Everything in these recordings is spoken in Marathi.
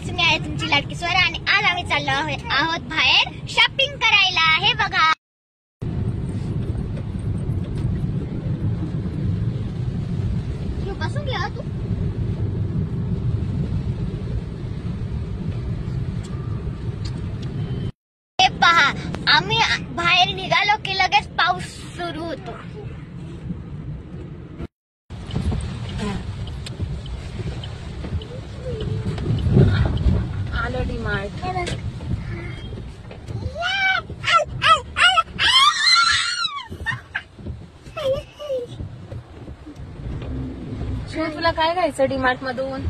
फ्रेंड्स, मी आहे तुमची लाडकी स्वर आणि आज आम्ही चाललो आहोत बाहेर शॉपिंग करायला। हे बघा, बसून घ्या तू। हे पहा, आम्ही बाहेर निघालो की लगेच पाऊस सुरू होतो। आलो डीमार्ट। शिव, तुला काय घ्यायचं डीमार्ट मधून?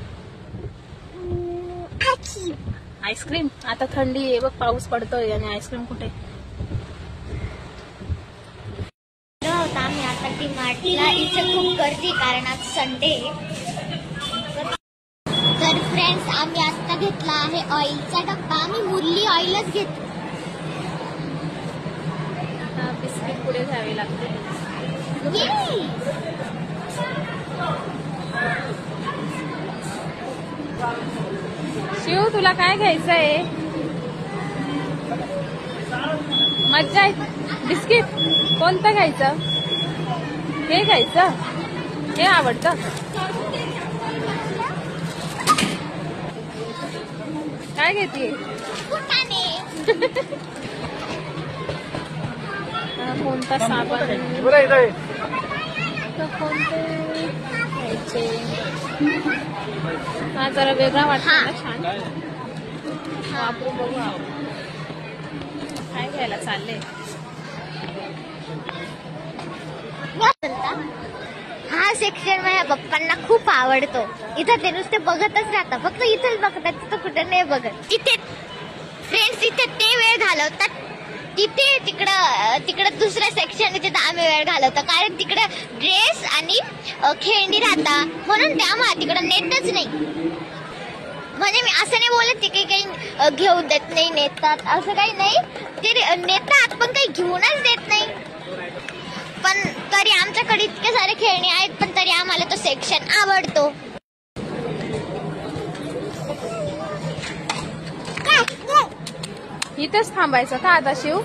आईस्क्रीम। आता थंडी आहे बघ, पाऊस पडतोय आणि आईस्क्रीम कुठे? आम्ही आता डीमार्टला, इथे खूप गर्दी कारण आज संडे। तर फ्रेंड्स, आम्ही आता घेतला आहे ऑइलचा डब्बा। आम्ही मुरली ऑइलच घेतो। आता बिस्किट पुढे घ्यावे लागते। शिव, तुला काय घ्यायचंय? मज्जा आहे। बिस्किट कोणतं घ्यायचं? हे घ्यायचं? हे आवडतं? काय घेते? कोणता साबण? कोणते घ्यायचे? हा जरा वेगळा वाटतो ना, छान वापरू बघू। काय घ्यायला चालले? हा सेक्शन माझ्या पप्पांना खूप आवडतो। इथं ते नुसते बघतच राहतात, फक्त इथेच बघतात, तिथं कुठे नाही बघत। तिथे फ्रेंड्स, इथे ते वेळ घालवतात, तिथे तिकडं दुसऱ्या सेक्शन तिथे आम्ही वेळ घालवतो, कारण तिकडे ड्रेस आणि खेळणी राहता, म्हणून ते आम्हाला तिकडं नेतच नाही। म्हणजे मी असं नाही बोलत की काही घेऊन देत नाही, नेतात असं काही नाही, ते नेतात पण काही घेऊनच देत नाही। पण तरी आमच्याकडे इतके सारे खेळणी आहेत, पण तरी आम्हाला तो सेक्शन आवडतो। इथेच थांबायचं का आता शिव?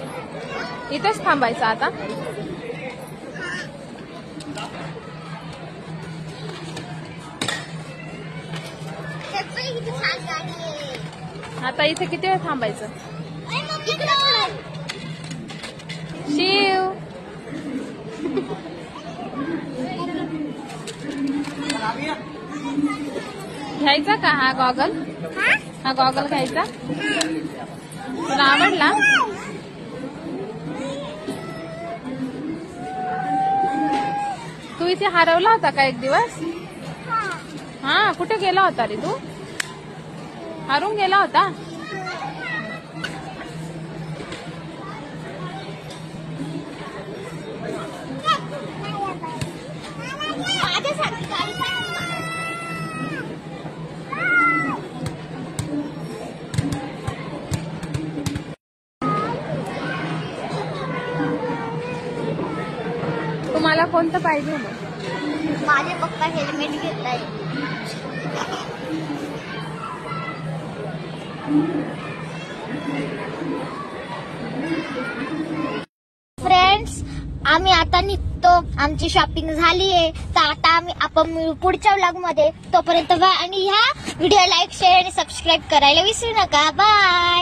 इथेच थांबायचं आता? आता इथे किती वेळ थांबायचं? शिव, घ्यायचा का हा गॉगल? हा गॉगल घ्यायचा? तुला आवडला? तू इथे हरवला होता का एक दिवस? हा, कुठे गेला होता रे तू? हरून गेला होता? तुम्हाला कोणतं पाहिजे मग? माझे पप्पा हेल्मेट घेत आहे। फ्रेंड्स, आम्ही आता निघतो, आमची शॉपिंग झाली आहे, तर आता आपण मिळू पुढच्या व्लॉग मध्ये। तोपर्यंत बाय, आणि ह्या व्हिडिओ लाईक, शेअर आणि सबस्क्राईब करायला विसरू नका। बाय।